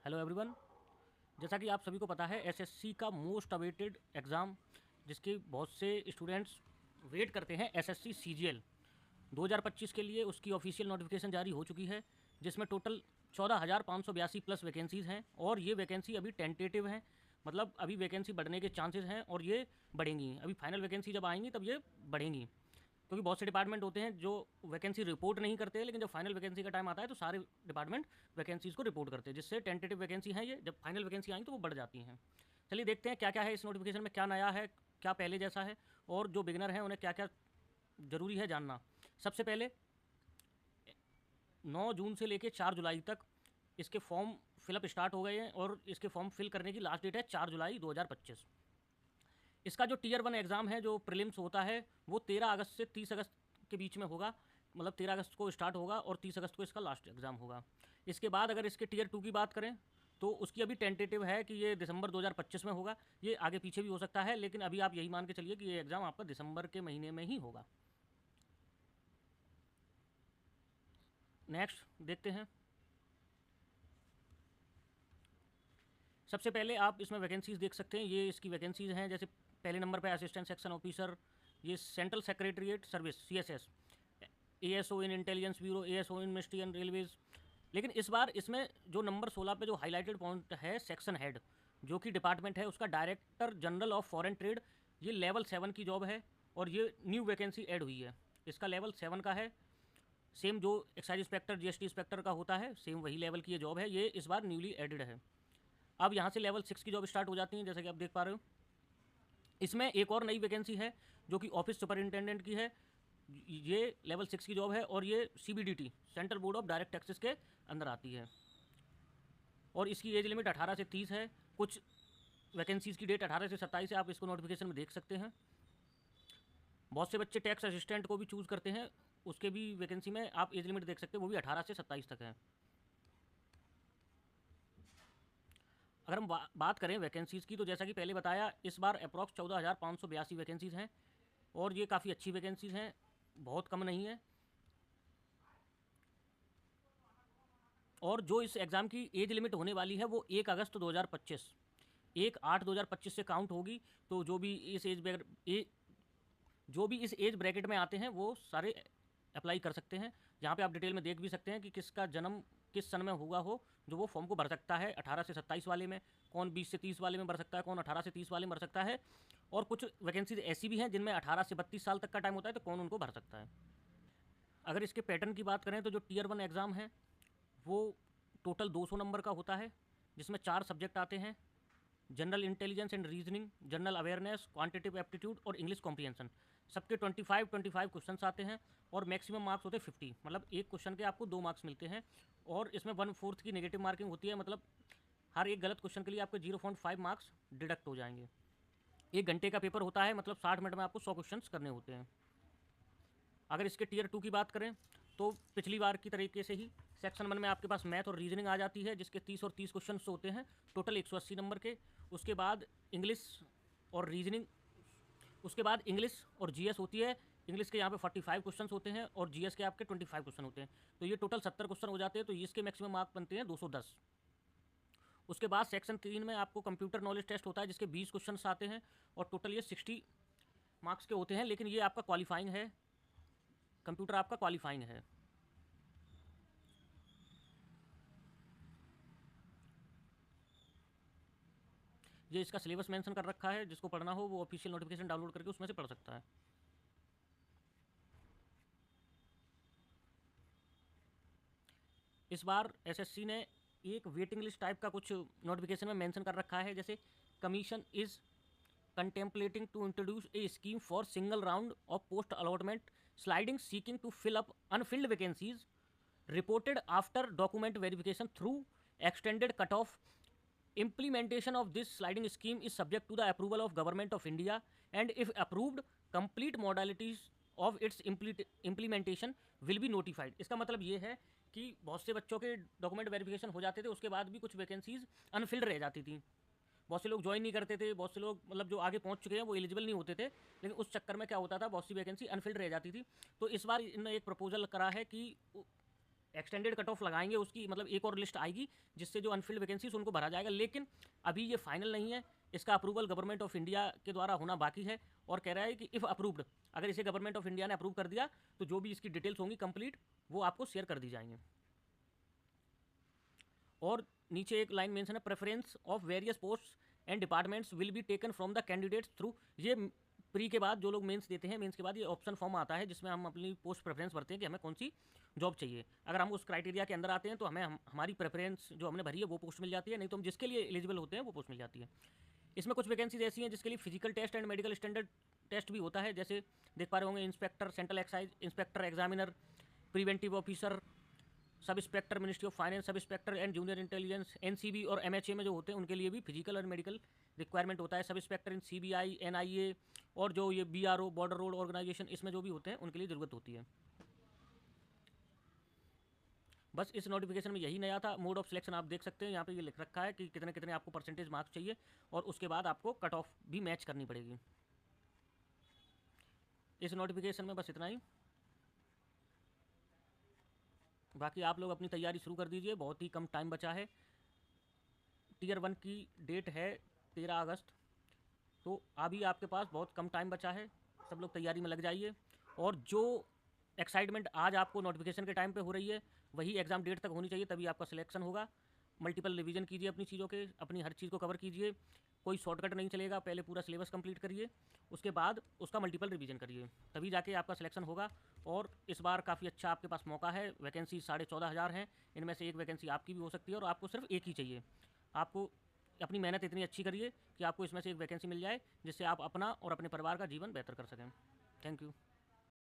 Hello everyone. जैसा कि आप सभी को पता है, एसएससी का मोस्ट अवेटेड एग्ज़ाम जिसके बहुत से स्टूडेंट्स वेट करते हैं, एसएससी सीजीएल 2025 के लिए उसकी ऑफिशियल नोटिफिकेशन जारी हो चुकी है, जिसमें टोटल 14,582 प्लस वैकेंसीज़ हैं। और ये वैकेंसी अभी टेंटेटिव हैं, मतलब अभी वैकेंसी बढ़ने के चांसेस हैं और ये बढ़ेंगी। अभी फाइनल वैकेंसी जब आएंगी तब ये बढ़ेंगी, क्योंकि बहुत से डिपार्टमेंट होते हैं जो वैकेंसी रिपोर्ट नहीं करते हैं, लेकिन जब फाइनल वैकेंसी का टाइम आता है तो सारे डिपार्टमेंट वैकेंसीज़ को रिपोर्ट करते हैं, जिससे टेंटेटिव वैकेंसी हैं ये, जब फाइनल वैकेंसी आएंगी तो वो बढ़ जाती हैं। चलिए देखते हैं क्या क्या है इस नोटिफिकेशन में, क्या नया है, क्या पहले जैसा है, और जो बिगिनर हैं उन्हें क्या क्या ज़रूरी है जानना। सबसे पहले 9 जून से लेकर 4 जुलाई तक इसके फॉर्म फिलअप स्टार्ट हो गए हैं, और इसके फॉर्म फिल करने की लास्ट डेट है 4 जुलाई 2025। इसका जो टीयर 1 एग्ज़ाम है, जो प्रीलिम्स होता है, वो 13 अगस्त से 30 अगस्त के बीच में होगा। मतलब 13 अगस्त को स्टार्ट होगा और 30 अगस्त को इसका लास्ट एग्ज़ाम होगा। इसके बाद अगर इसके टीयर 2 की बात करें तो उसकी अभी टेंटेटिव है कि ये दिसंबर 2025 में होगा। ये आगे पीछे भी हो सकता है, लेकिन अभी आप यही मान के चलिए कि ये एग्ज़ाम आपका दिसंबर के महीने में ही होगा। नेक्स्ट देखते हैं। सबसे पहले आप इसमें वैकेंसीज़ देख सकते हैं, ये इसकी वैकेंसीज़ हैं। जैसे पहले नंबर पे असिस्टेंट सेक्शन ऑफिसर, ये central secretariat service CSS, ASO in intelligence bureau, ASO in ministry and railways. लेकिन इस बार इसमें जो नंबर 16 पे जो हाईलाइटेड पॉइंट है, सेक्शन हेड, जो कि डिपार्टमेंट है उसका director general of foreign trade, ये लेवल 7 की जॉब है और ये न्यू वैकेंसी ऐड हुई है। इसका लेवल 7 का है, सेम जो एक्साइज इंस्पेक्टर जीएसटी इंस्पेक्टर का होता है, सेम वही लेवल की ये जॉब है। ये इस बार न्यूली एडेड है। अब यहाँ से लेवल 6 की जॉब स्टार्ट हो जाती है, जैसे कि आप देख पा रहे हो। इसमें एक और नई वैकेंसी है जो कि ऑफिस सुपरिंटेंडेंट की है। ये लेवल 6 की जॉब है और ये CBDT, central board of direct taxes के अंदर आती है। और इसकी एज लिमिट 18 से 30 है। कुछ वैकेंसीज़ की डेट 18 से 27 है, आप इसको नोटिफिकेशन में देख सकते हैं। बहुत से बच्चे टैक्स असिस्टेंट को भी चूज़ करते हैं, उसके भी वैकेंसी में आप एज लिमिट देख सकते हैं, वो भी 18 से 27 तक है। अगर हम बात करें वैकेंसीज़ की, तो जैसा कि पहले बताया, इस बार अप्रॉक्स 14,582 वैकेंसीज़ हैं और ये काफ़ी अच्छी वैकेंसीज़ हैं, बहुत कम नहीं है। और जो इस एग्ज़ाम की एज लिमिट होने वाली है वो 1 अगस्त 2025, 1/8/2025 से काउंट होगी। तो जो भी इस एज ब्रैकेट में आते हैं वो सारे अप्लाई कर सकते हैं। यहाँ पे आप डिटेल में देख भी सकते हैं कि किसका जन्म किस सन में हुआ हो, जो वो फॉर्म को भर सकता है। 18 से 27 वाले में कौन 20 से 30 वाले में भर सकता है, कौन 18 से 30 वाले में भर सकता है। और कुछ वैकेंसीज ऐसी भी हैं जिनमें 18 से 32 साल तक का टाइम होता है, तो कौन उनको भर सकता है। अगर इसके पैटर्न की बात करें तो जो टीयर 1 एग्ज़ाम है वो टोटल 200 नंबर का होता है, जिसमें 4 सब्जेक्ट आते हैं: general intelligence and reasoning, general awareness, quantitative aptitude और इंग्लिश कॉम्प्रीहेंशन। सबके 25 क्वेश्चन आते हैं और मैक्सिमम मार्क्स होते हैं 50। मतलब एक क्वेश्चन के आपको 2 मार्क्स मिलते हैं और इसमें 1/4 की नेगेटिव मार्किंग होती है। मतलब हर एक गलत क्वेश्चन के लिए आपके 0.5 मार्क्स डिडक्ट हो जाएंगे। 1 घंटे का पेपर होता है, मतलब 60 मिनट में आपको 100 क्वेश्चन करने होते हैं। अगर इसके टीयर 2 की बात करें तो पिछली बार की तरीके से ही सेक्शन 1 में आपके पास मैथ और रीजनिंग आ जाती है, जिसके 30 और 30 क्वेश्चन होते हैं, टोटल 180 नंबर के। उसके बाद इंग्लिश और रीजनिंग, उसके बाद इंग्लिश और जीएस होती है। इंग्लिश के यहाँ पे 45 क्वेश्चन होते हैं और जीएस के आपके 25 क्वेश्चन होते हैं, तो ये टोटल 70 क्वेश्चन हो जाते हैं। तो इसके मैक्सिमम मार्क बनते हैं 210। उसके बाद सेक्शन 3 में आपको कंप्यूटर नॉलेज टेस्ट होता है, जिसके 20 क्वेश्चन आते हैं और टोटल ये 60 मार्क्स के होते हैं। लेकिन ये आपका क्वालिफाइंग है, कंप्यूटर आपका क्वालिफाइंग है। ये इसका सिलेबस मेंशन कर रखा है, जिसको पढ़ना हो वो ऑफिशियल नोटिफिकेशन डाउनलोड करके उसमें से पढ़ सकता है। इस बार एसएससी ने एक वेटिंग लिस्ट टाइप का कुछ नोटिफिकेशन में मेंशन कर रखा है, जैसे commission is contemplating to introduce a scheme for single round of post allotment sliding seeking to fill up unfilled vacancies reported after document verification through extended cut off. Implementation of this sliding scheme is subject to the approval of Government of India, and if approved, complete modalities of its implementation will be notified. इसका मतलब ये है कि बहुत से बच्चों के document verification हो जाते थे, उसके बाद भी कुछ वैकेंसीज अनफिल्ड रह जाती थी। बहुत से लोग ज्वाइन नहीं करते थे, बहुत से लोग मतलब जो आगे पहुंच चुके हैं वो एलिजिबल नहीं होते थे, लेकिन उस चक्कर में क्या होता था, बहुत सी वैकेंसी अनफिल्ड रह जाती थी। तो इस बार इन्होंने एक प्रपोजल करा है कि एक्सटेंडेड कट ऑफ लगाएंगे उसकी, मतलब एक और लिस्ट आएगी जिससे जो अनफिल्ड वैकेंसीज उनको भरा जाएगा। लेकिन अभी ये फाइनल नहीं है, इसका अप्रूवल गवर्नमेंट ऑफ इंडिया के द्वारा होना बाकी है। और कह रहा है कि इफ़ अप्रूव्ड, अगर इसे गवर्नमेंट ऑफ इंडिया ने अप्रूव कर दिया तो जो भी इसकी डिटेल्स होंगी कंप्लीट, वो आपको शेयर कर दी जाएंगे। और नीचे एक लाइन मेंशन है, preference of various post and departments will be taken from the candidates through. ये प्री के बाद जो लोग मेंस देते हैं, मेंस के बाद ये ऑप्शन फॉर्म आता है जिसमें हम अपनी पोस्ट प्रेफरेंस भरते हैं कि हमें कौन सी जॉब चाहिए। अगर हम उस क्राइटेरिया के अंदर आते हैं तो हमें हमारी प्रेफरेंस जो हमने भरी है वो पोस्ट मिल जाती है, नहीं तो हम जिसके लिए एलिजिबल होते हैं वो पोस्ट मिल जाती है। इसमें कुछ वैकेंसीज ऐसी हैं जिसके लिए physical test and medical standard test भी होता है, जैसे देख पा रहे होंगे inspector, central excise inspector, examiner, preventive officer, sub inspector ministry of finance, sub inspector and junior intelligence, NCB और एमएचए में जो होते हैं उनके लिए भी फिजिकल और मेडिकल रिक्वायरमेंट होता है। सब इंस्पेक्टर इन सीबीआई, एनआईए और जो ये बीआरओ बॉर्डर रोड ऑर्गेनाइजेशन, इसमें जो भी होते हैं उनके लिए ज़रूरत होती है। बस इस नोटिफिकेशन में यही नया था। मोड ऑफ सिलेक्शन आप देख सकते हैं, यहाँ पे ये लिख रखा है कि कितने कितने आपको परसेंटेज मार्क्स चाहिए और उसके बाद आपको कट ऑफ भी मैच करनी पड़ेगी। इस नोटिफिकेशन में बस इतना ही। बाकी आप लोग अपनी तैयारी शुरू कर दीजिए, बहुत ही कम टाइम बचा है। टीयर 1 की डेट है 13 अगस्त, तो अभी आपके पास बहुत कम टाइम बचा है। सब लोग तैयारी में लग जाइए। और जो एक्साइटमेंट आज आपको नोटिफिकेशन के टाइम पे हो रही है वही एग्ज़ाम डेट तक होनी चाहिए, तभी आपका सिलेक्शन होगा। मल्टीपल रिवीजन कीजिए अपनी चीज़ों के, अपनी हर चीज़ को कवर कीजिए, कोई शॉर्टकट नहीं चलेगा। पहले पूरा सिलेबस कंप्लीट करिए, उसके बाद उसका मल्टीपल रिवीजन करिए, तभी जाके आपका सिलेक्शन होगा। और इस बार काफ़ी अच्छा आपके पास मौका है। वैकेंसी 14,500 हैं, इनमें से एक वैकेंसी आपकी भी हो सकती है और आपको सिर्फ एक ही चाहिए। आपको अपनी मेहनत इतनी अच्छी करिए कि आपको इसमें से एक वैकेंसी मिल जाए जिससे आप अपना और अपने परिवार का जीवन बेहतर कर सकें। Thank you.